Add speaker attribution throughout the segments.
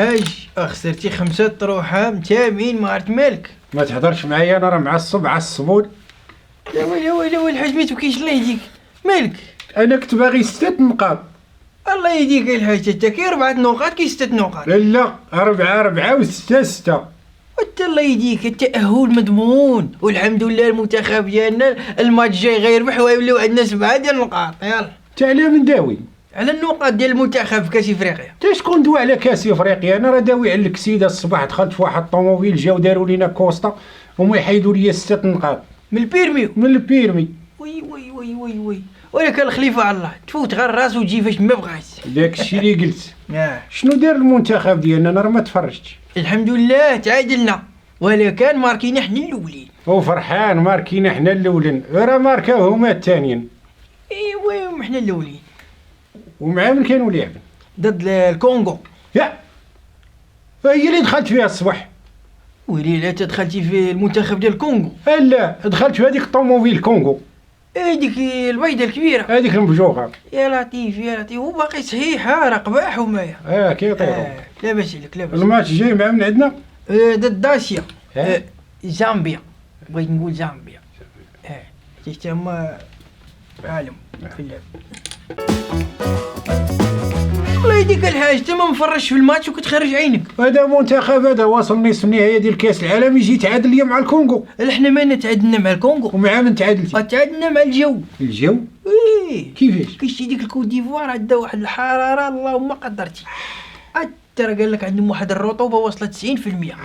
Speaker 1: الحاج خسرتي 5 دروهم تامين، ما عرفت مالك.
Speaker 2: ما تهضرش معايا، انا راه معصب عصبون.
Speaker 1: لا ويلي الحاج ما تبكيش، الله يهديك. مالك؟
Speaker 2: انا كنت باغي 6 نقاط.
Speaker 1: الله يهديك الحاج، انت كي 4 نقاط كي 6 نقاط.
Speaker 2: لا 4 و6 6.
Speaker 1: وانت الله يهديك التأهل مضمون، والحمد لله المنتخب ديالنا الماتش جاي غيربح ويوليو عندنا 7 ديال النقاط. يلا
Speaker 2: انت على من داوي؟
Speaker 1: على النقاط ديال المنتخب في كاس افريقيا.
Speaker 2: انت شكون دوى على كاس افريقيا؟ انا راه داوي على الكسيده الصباح، دخلت في واحد الطوموبيل جاو داروا لينا كوسطا وما يحيدوا لي 6 نقاط
Speaker 1: من البيرميو.
Speaker 2: من البيرمي.
Speaker 1: وي ولكن الخليفه على الله، تفوت غير الراس وتجي فاش ما بغات.
Speaker 2: داك الشيء اللي قلت.
Speaker 1: آه.
Speaker 2: شنو دار المنتخب ديالنا؟ انا راه ما تفرجتش.
Speaker 1: الحمد لله تعادلنا، ولكن ماركينا حنا الاولين.
Speaker 2: وفرحان ماركينا حنا الاولين، راه ماركاو هما الثانيين.
Speaker 1: ايوا حنا الاولين.
Speaker 2: ومع من كانوا لعبوا؟
Speaker 1: ضد الكونغو.
Speaker 2: يا هي اللي دخلت فيها الصباح.
Speaker 1: ويلي لا تدخلتي في المنتخب ديال الكونغو؟
Speaker 2: لا دخلت في هذيك الطوموبيل كونغو،
Speaker 1: هذيك البيضه الكبيره،
Speaker 2: هذيك المبجوخه.
Speaker 1: يا لطيف وباقي صحيحه، راه قباح ومايا.
Speaker 2: كيطيروا.
Speaker 1: لا باس عليك، لا باس.
Speaker 2: الماتش جاي مع من عندنا
Speaker 1: ضد داسيا. زامبيا، بغيت نقول زامبيا. حتى هما عالم في اللعب. الله يهديك الحاج، انت ما مفرجش في الماتش وكتخرج عينك.
Speaker 2: هذا منتخب، هذا واصل نصف النهائي ديال كاس العالم، يجي تعادل ليا مع الكونغو.
Speaker 1: احنا ما تعادلنا مع الكونغو.
Speaker 2: ومع من تعادلتي؟
Speaker 1: تعادلنا مع الجو.
Speaker 2: الجو؟ كيفاش؟
Speaker 1: كيشتي ديك الكوت ديفوار عندها واحد الحراره اللهم قدرتي. حتى راه قال لك عندهم واحد الرطوبه واصله 90%.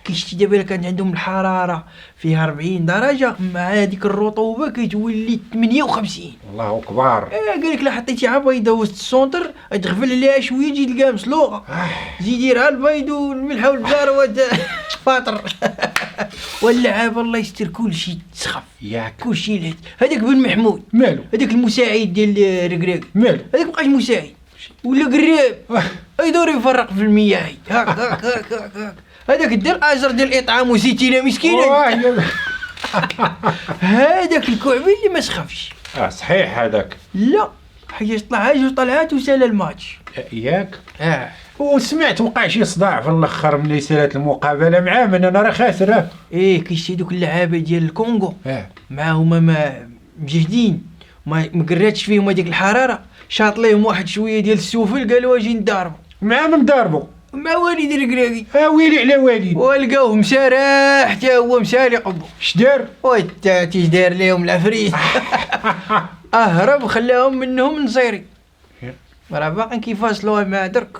Speaker 1: كيشتي دابا كانت عندهم الحراره فيها 40 درجه، مع هذيك الرطوبه كتولي 58.
Speaker 2: الله اكبر.
Speaker 1: قال لك لا حطيتيها بيضه وسط السونتر تغفل عليها شويه تجي تلقاها مسلوقه. زيدي لها البيض والملح والبزار فاطر. واللعابه الله يستر كلشي تسخف،
Speaker 2: ياك
Speaker 1: كلشي لهت. هذاك بن محمود
Speaker 2: مالو؟
Speaker 1: هذاك المساعد ديال ركراك
Speaker 2: مالو؟
Speaker 1: هذاك مابقاش مساعد ولا قراب، يدور يفرق في المياه. هاك هذاك دير اجر ديال الاطعام وزيتينا مسكينه. هذاك الكعبي اللي ما سخفش.
Speaker 2: صحيح هذاك.
Speaker 1: لا حيت طلع جوج طلعات وسال الماتش.
Speaker 2: ياك. وسمعت وقع شي صداع في الاخر ملي سالات المقابله معاه، من انا راه خاسر.
Speaker 1: كيشتي دوك اللعابه ديال الكونغو معاهم ما مجهدين، ما قراتش فيهم هذيك الحراره، شاط ليهم واحد شويه ديال السفل، قالوا اجي نضاربوا.
Speaker 2: مع من ضاربوا؟
Speaker 1: مع والد الركراكي.
Speaker 2: ويلي على والد.
Speaker 1: ولقاوه مسارح حتى هو مسالي قبو.
Speaker 2: شدار؟
Speaker 1: وتا تيش دار ليهم العفريت. اهرب وخلاهم منهم نصيري. راه باقي كيفاصلوها مع درك.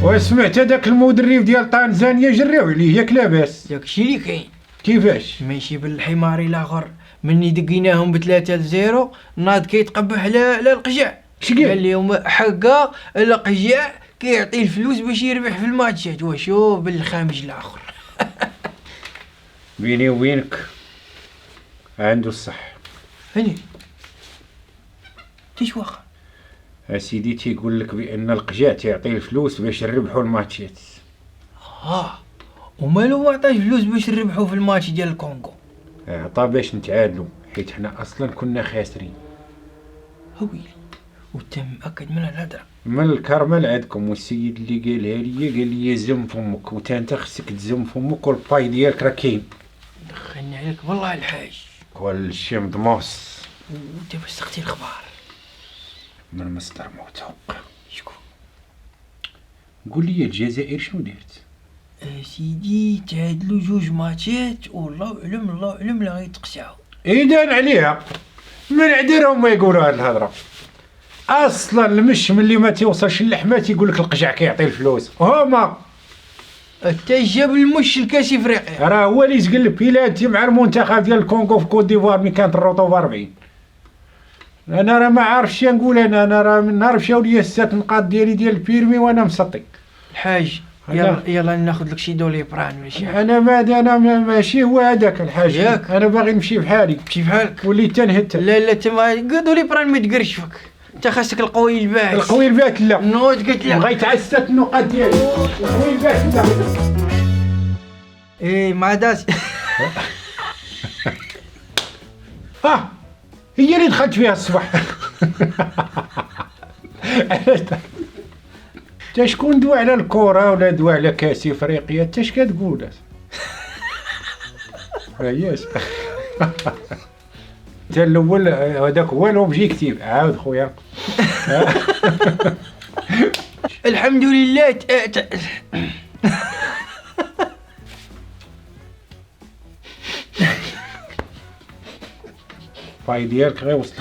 Speaker 2: وسمعت هذاك المدرب ديال طنزانيا جراو عليه، ياك لاباس؟
Speaker 1: داكشي اللي كاين.
Speaker 2: كيفاش؟
Speaker 1: ماشي بالحمار الاخر، مني دقيناهم ب3-0 ناض كيتقبح على القجع. قال لهم حقا القجع كيعطي الفلوس باش يربح في الماتشات، وشوف بالخامج الاخر.
Speaker 2: بيني وبينك عنده الصح.
Speaker 1: هني تيش واخا
Speaker 2: اسيدي تيقول لك بان القجع تيعطي الفلوس باش نربحوا الماتشات.
Speaker 1: ومالو ما عطاش فلوس باش نربحوا في الماتش ديال الكونغو؟
Speaker 2: عطا باش نتعادلوا، حيت حنا اصلا كنا خاسرين.
Speaker 1: ويلي وانت مأكد من الهضره؟
Speaker 2: من الكرمل عندكم، والسيد اللي قالها لي قال لي زم فمك، وتا انت خصك تزم فمك، والباي ديالك راه كاين.
Speaker 1: دخلني عليك والله الحاج،
Speaker 2: كلشي مضموس.
Speaker 1: وانت باش تختي الخبار
Speaker 2: من مصدر موثوق.
Speaker 1: شكون؟
Speaker 2: قول لي الجزائر شنو دارت؟
Speaker 1: سيدي تعادلوا 2 ماتشات، والله اعلم لا غيتقشعوا.
Speaker 2: اذا عليها من عديرهم ما يقولوا هاد الهضره. اصلا المش ملي ما تيوصلش اللحمه تيقول لك القجع كيعطي الفلوس. هما
Speaker 1: حتى جاب المش الكاس افريقيا،
Speaker 2: راه هو اللي تقلب بلادتي مع المنتخب ديال الكونغو في كوت ديفوار ملي كانت الرطوبه 40. انا راه ما عارفش نقول، انا راه من نهار مشاو ليا 6 نقاط ديالي ديال البيرمي وانا مسطي.
Speaker 1: الحاج يلا ناخذ لك شي دوليبران ولا شي حاجه.
Speaker 2: انا ماشي هو هذاك الحاج، انا باغي نمشي بحالي.
Speaker 1: تمشي بحالك
Speaker 2: وليت تنهت.
Speaker 1: لا تما دوليبران ما تقرشفك، انت خاصك القوي الباس.
Speaker 2: القوي الباس لا
Speaker 1: نوض قلت لا،
Speaker 2: بغيت على 6 نقاط ديالي. القوي الباس لا.
Speaker 1: مع داس.
Speaker 2: هي اللي دخلت فيها الصباح. تا شكون دوا على الكرة ولا دوا على كاس افريقيا، تا اش كتقول؟ ياس. تا الاول هذاك هو لوبجيكتيف. عاود خويا.
Speaker 1: الحمد لله
Speaker 2: فاي ديالك غير وصل.